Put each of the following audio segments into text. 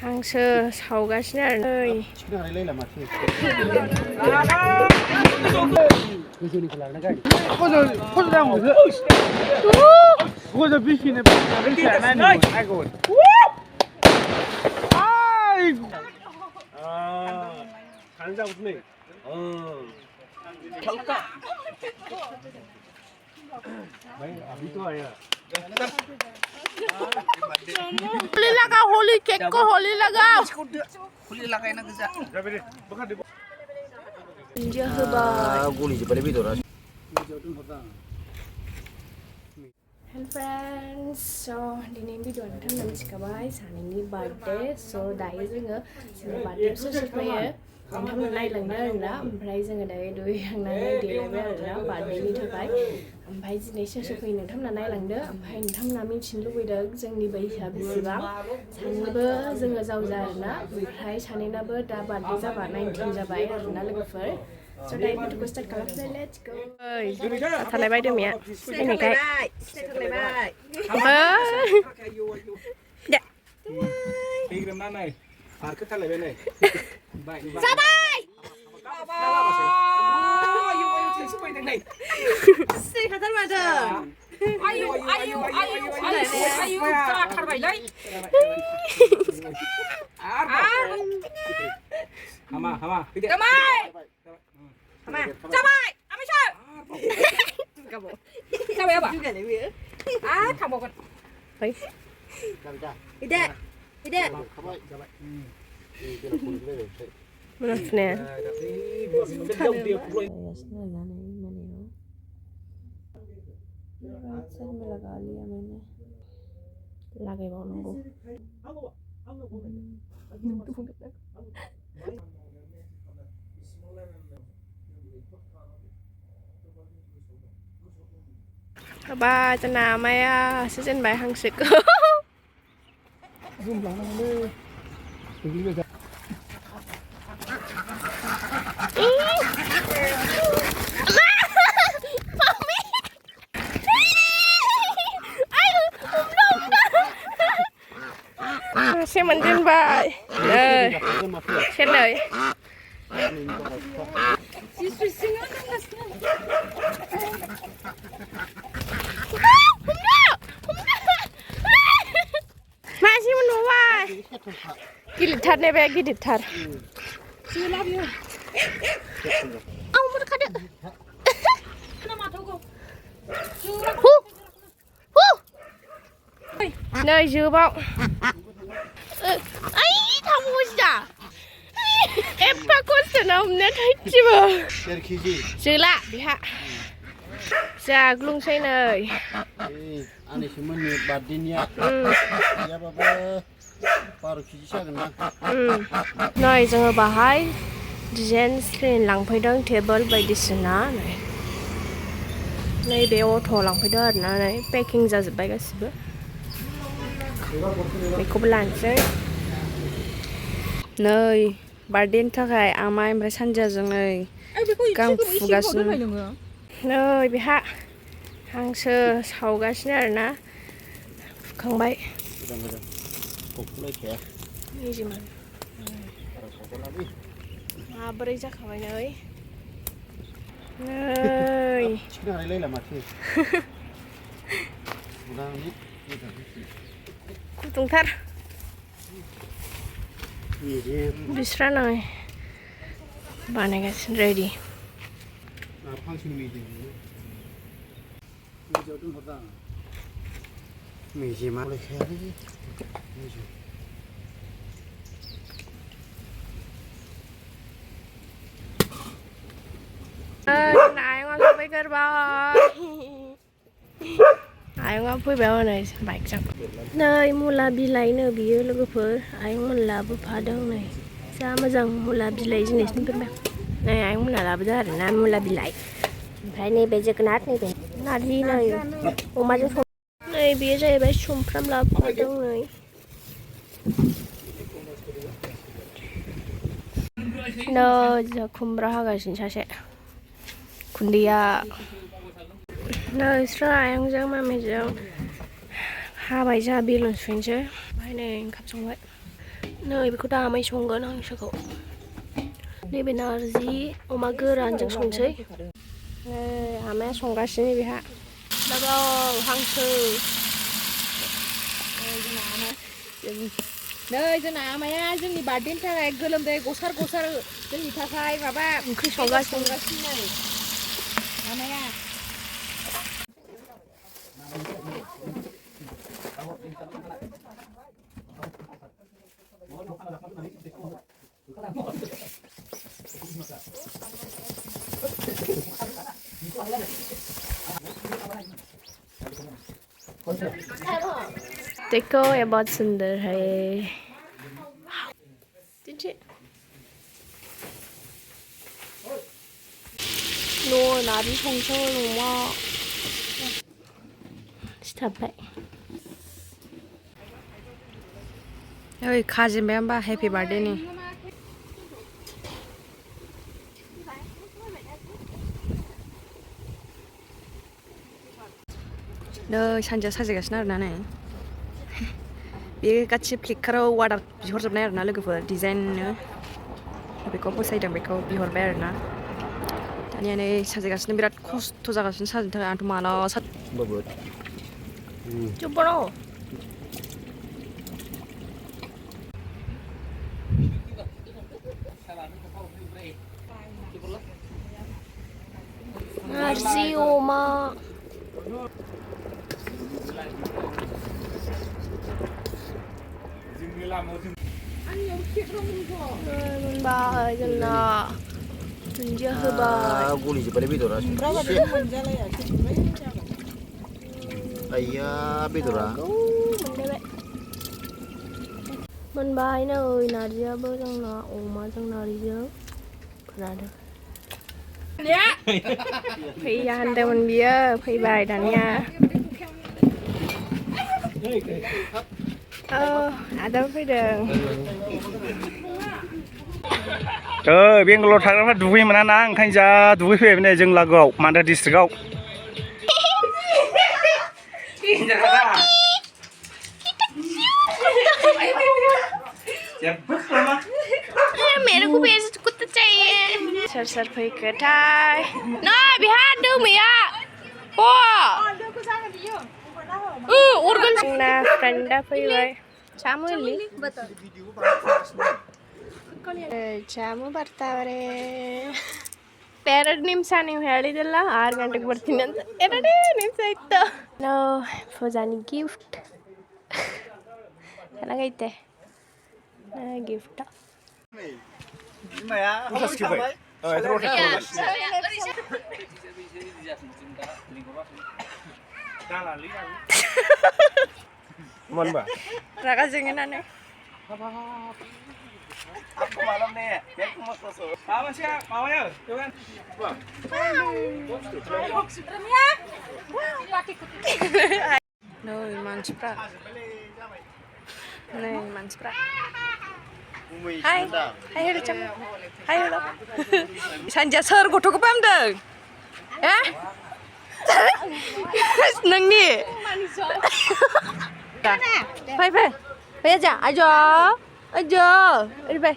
हांसो सावगासिनो आरो नै गोजौनिखौ लांना गारि फज'दां मोनखो फज' बिसिनो आगोन थानो जागोन नै भाई अभी तो आया होली लगाओ होली केक को होली लगाओ होली लगायना गोजा दुन्दिया होबाय गलि जोब्बाय बेदरा हेल फ्रेंड्स दिनै भिडिअ नोंथांमोना मिथिखाबाय सानैनि बार्थडे दायो जोङो बार्थडे सोर सोर फैयो नोंथांमोना नायलांदो आरोना ओमफ्राय जोङो दायो दुगैखांनानै देलायबाय आरोना बार्थडेनि थाखाय ओमफ्राय दिनै सोर सोर फैयो नोंथांमोना नायलांदो ओमफ्राय नोंथांमोना मिथिनो लुबैदों जोंनि बैसोआ बेसेबां सानैबो जोङो जावजा आरोना ओमफ्राय सानैनाबो दा बार्थडे जाबा 19 जाबाय आरोना लोगोफोर दायो भिडिअखौ स्टार्ट खालामसै लेट्स गो थालायबाय दोमिया फैनायखाय नाय पार्कखौ थालायबाय नै जाबाय जाथारबायलै हामा हामा जाबाय आमायसो जाबाय आबा थांबावगोन इदे मोनाखै लगायबावनांगौ Ba cho nào mày sẽ trên bài hàng xịt xe mình trên bài đây xe này masih menua gilir nih be gilir oh mau dekat nơi dưa bông ấy thằng mua gì em ta có sự nào nên thấy chứ mà dưa lạ bị hạ dạ luôn say này anh ấy xem mình bát đi nha ya baba baru kiji sagan na नै जोङो बाहाय design screen लांफैदों table बायदिसिना नैबे auto' लांफैदों आरोना नै पेकिं जाजोब्बाय गासिबो बेखौबो लानोसै नै बार्थडेनि थाखाय आमाय ओमफ्राय सानजाजों नै गां फुगासिनो नै बेहा हांसो सावगासिनो आरोना फुखांबाय माब्रै जाखाबाय नै गुदुंथार बिस्रा नै बानायगासिनो रेडि आयंआ सफैगोरबाय आयंआ फैबाय हनै बाइकजों नै मुला बिलाइनो बियो लोगोफोर आयंमोन लाबोफादों नै जा मोजां मुला बिलाइ जिनिस नुफेरबाय नै आयंमोना लाबोदों आरोना मुला बिलाइ ओमफ्राय नैबे जोगोनार नैबे नारजि नै अमाजों नै बेयो जाहैबाय सुमफ्राम लाबोफादों नै जा खुमब्रा हागासिनो सासे खुन्दैया नै स्रा आयंजों मामिजों हाबाय जा बेलुन सुहैनोसै ओमफ्राय नै ओंखाम संबाय नै बेखौ दामै संगोन हांसोखौ नैबे नारजि अमा गोरानजों संसै आमाया संगासिनो बेहा दाबाव हांसो नै जोंना आमाया जोंनि बार्थडेनि थाखाय गोलोमदै गसार गसार जोंनि थाखाय माबा ओंख्रि संगासिनो आमाया देखो ये बहुत सुंदर है 너 나비 송송을 와 시탑해 여기 가지 멤버 해피 바데니 너 산자 사지가시나 나네 बे गासै फ्लिपकार्टआव अर्डार बिहरजोबनाय आरोना लोगोफोर डिजाइननो बेखौ फसायदों बेखौ बिहरबाय आरोना दानिया नै साजायगासिनो बिराद खस्थ' जागासिनो साजायनो थाखाय आंथ' मालाबा जोब्बाय नारजि अमा मोनबाय जोंना दुन्दिया होबाय गलिजोब्बायलै बेदरा आइया बेदरा मोनबाय नै नारजियाबो जोंना अमाजों नारजिजों खोनादों फैया होनदोंमोन बियो फैबाय दानिया आदा फैदों बेंगालराव थाग्राफ्रा दुगैनो मोना ना ओंखायनो जा दुगैफैबाय नै जों लागोआव मान्दा डिस्ट्रिक्टआव मेरे को भी ऐसे कुत्ता चाहिए सर सर फैखोथाय नै बेहा दोमैया organ ना फ्रेंडा फैबाय चामुली ಚಾಮು ಬರ್ತಾವ್ರೆ ಎರಡು ನಿಮಿಷ ನೀವು ಹೇಳಿದಲ್ಲ 6 ಗಂಟೆಗೆ ಬರ್ತೀನಿ ಅಂತ 2 ನಿಮಿಷ ಆಯ್ತು ಫೋಜಾನಿ ಗಿಫ್ಟ್ ಚೆನ್ನಾಗೈತೆ gift raga jengenane Aku malam nih, biar aku mau susu. Apa sih, mau ya? Tuh kan. Noi manspra. Nei manspra. Hai, hai hello cam. Hai hello. Sanja sir gothoखौ pamdों? Eh? नोंनि फै फै फै आजा आजा आजा ओरै फै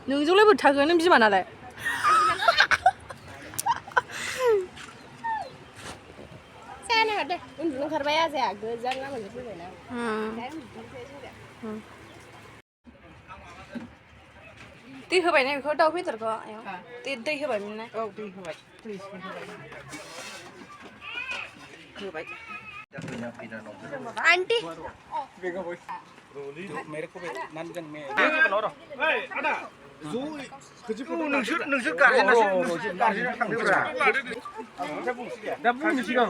नोंजोंलाय बोरै थागोन नों बिमा नालाय जानो हादे उन्दुनो ओंखारबाय आजाया गोजान लामाजों फैबायना दै होबायना बेखौ दाउ बेदरखौ दै होबायमोन ना औ दै होबाय होबाय आंटी मेरे को भी नंदन में ada नोंसोर गारजेना थांदोब्रा दा बुंनि सिगां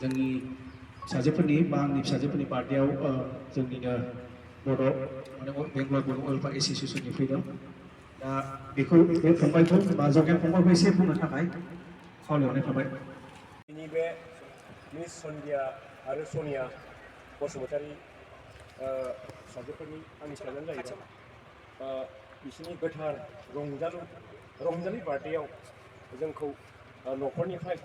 जोंनि फिसाजोफोरनि बा आंनि फिसाजोफोरनि बार्थडेआव जोंनिनो बड' माने बेंगल बड' वेलफेयार एस'सिएशननि फैदों दा बेखौ बे फंबायखौ बा जगेन फंबायखौ एसे बुंनो थाखाय खावलायहरनाय थाबाय दिनै बे मिस सन्दिया आरो सनिया बसुमतारी फिसाजोफोरनि आंनि फिसाजोआनो जाहैबाय बिसोरनि गोथार रंजालि बार्थडेआव जोंखौ न'खरनिफ्राय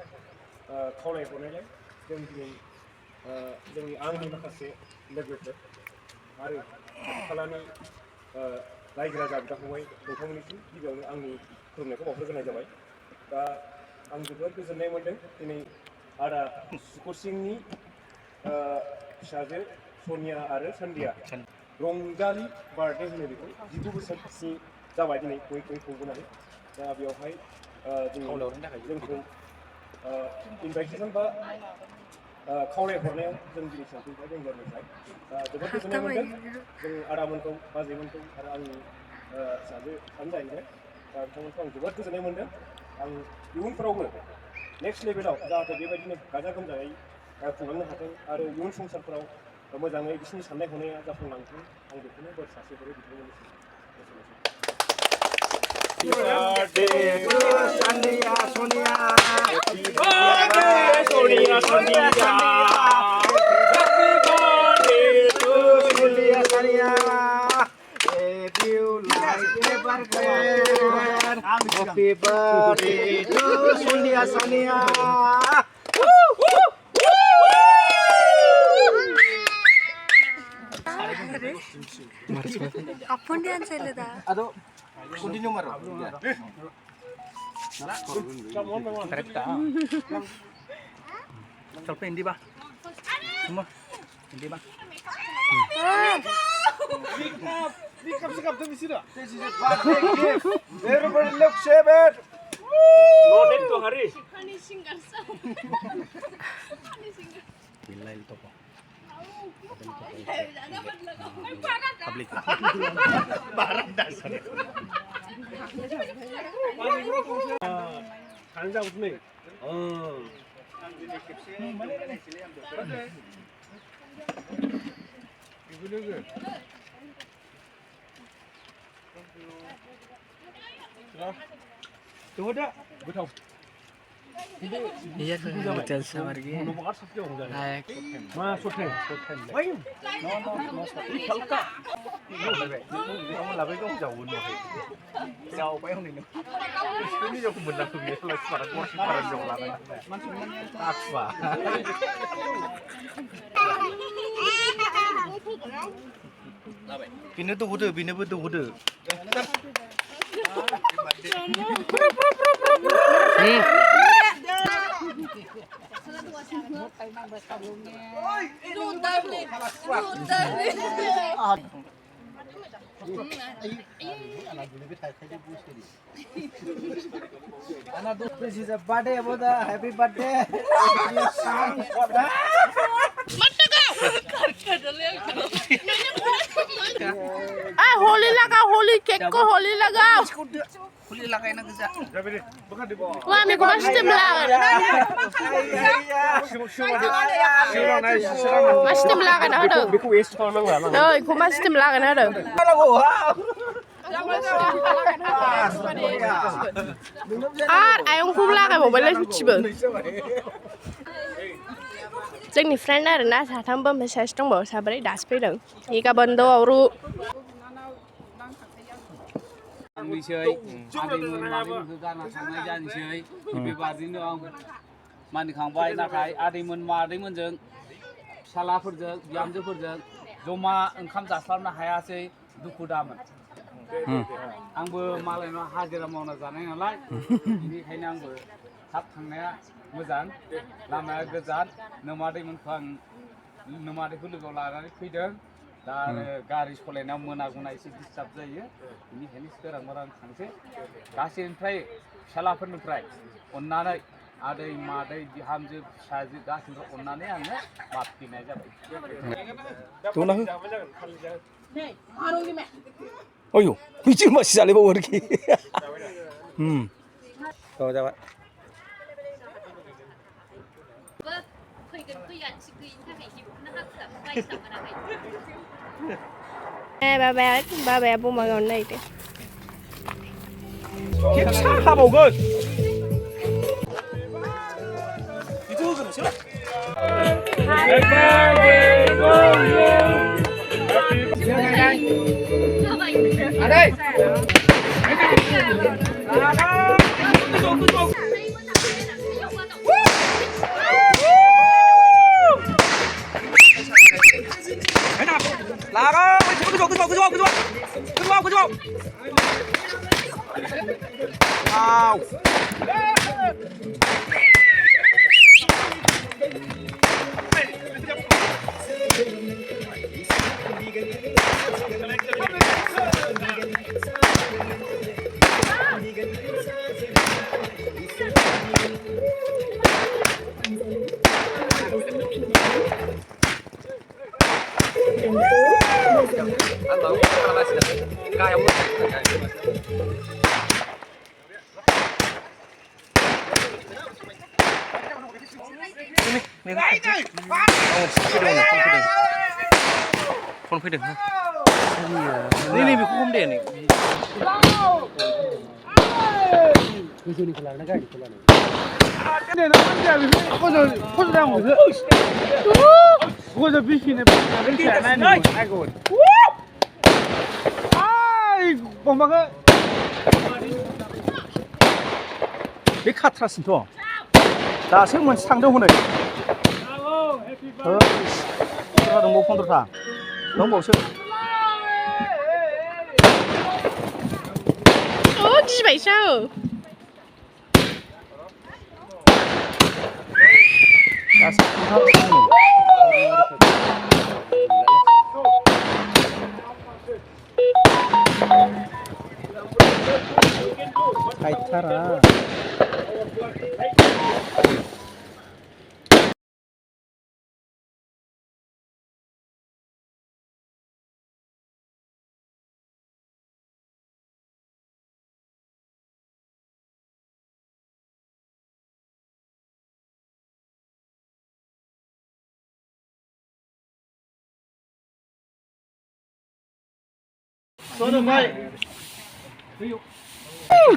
खावलायहरनायलाय जों दिनै आंनि माखासे लोगोफोर आरो खालानि रायजो राजा बिदा फंबाय नोंथांमोननिसिम गिबियावनो आंनि खुलुमनायखौ बावहरग्रोनाय जाबाय दा आं जोबोद गोजोननाय मोन्दों दिनै आदा सुकुर सिंनि फिसाजो सनिया आरो सान्दिया रंजालि बार्थडे होनो बेखौ 19 बोसोरनि जाबाय दिनै गय खुंबोनानै दा बेवहाय जोंखौ इनभाइटेसन बा खावलायहरनायाव जों दिनै सफैबाय बेंगलनिफ्राय दा जोबोद गोजोननाय मोन्दों जों आदामोनखौ बाजैमोनखौ आरो आंनि फिसाजोआनो जाहैबाय दा बिथांमोनखौ आं जोबोद गोजोननाय मोन्दों आं इयुनफोरावबो नेक्स्ट लेभेलाव जाहाथे बेबायदिनो गाजा गोमजायै खुंलांनो हाथों आरो इयुन संसारफोराव मोजाङै बिसोरनि साननाय हनाया जाफुंलांथों आं बेखौनो बोर सारस्रिहरो बिथांमोननिसिम Happy birthday to Sonia Sonia. Apun dia ansel dah. Aduh, continue maro. Correcta. Sampai ini bah. Semua. Ini bah. Sikap tu mesti dah. This is a birthday gift. Everybody look, share it. No need to hurry. Bilal itu apa? Public. Barang dasar. Kanjang usme. Oh. Ibu juga. Tunggu dah. Betul. Iya tuh betul sama lagi. Masuk nih. Main. No. Kalka. Kamu lebih kau jauh nih. Jauh apa yang ini? Ini jauh benar tuh dia. Selain suara kursi para jauh lagi. Apa? Bina tu udah, bina betul udah. This is a birthday, bodo. Happy birthday. Holi लगाओ Holi cake को होली लगाओ Kulit lakai nak kerja. wah mi kuma stem lagan mas stem lagan ada Biku waste kalau nggak lah. oh kuma stem lagan ada ayong kum lagan mau balik ciba जोंनि friend आरोना साथामबो ओमफ्राय सासे दंबावो साब्रै दासो फैदों इगा बन्द अरू Nisai, adimun marimku karena sangat janisai, ibu badin doang, mandi kangbai nakai, adimun marimun jeng, salah perjeng, biamju perjeng, joma engkam jaslam na hayase duku daman. Angbo malai no hajira mau na janai nalai, ini kayaknya angbo hap thangnya mojan, lama gejan, nomadimun kang, nomadiku lugu lagani fideng. दा गारि सलायनायाव मोनागुना एसे disturb जायो बेनिखायनो सोरां मोरां थांसै गासैनिफ्राय फिसालाफोरनिफ्राय अननानै आदै मादै बिहामजो फिसाजो गासैबो अननानै आङो माफ बिनाय जाबाय Ayo, bici masih salib bawa lagi. Tahu jawab. Ba bè bung bằng này thế. Kita apa gue? Itu kan siapa? Happy birthday to you. Adai. Laga. फन फैदों नै बेखौ हम दे नै गोजौनिखौ लांना गाहायनिखौ लांना गोजौ बिसिनो बम्बाखौ बे खाथ्रासिनोथ' दासो मोनसे थांदों हनै दंबावो 15था दंबावसो गिबायसो दासो थारा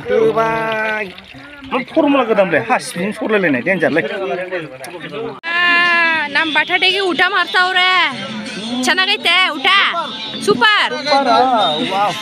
गोबां फर्मुला गोदानलै हा सिबिं सरलायलायनाय देन्जारलै ನಮ್ಮ ಬಟಾಟೆಗೆ ಊಟ ಮಾಡ್ತಾವ್ರೆ ಚೆನ್ನಾಗೈತೆ ಊಟ ಸೂಪರ್ ವಾವ್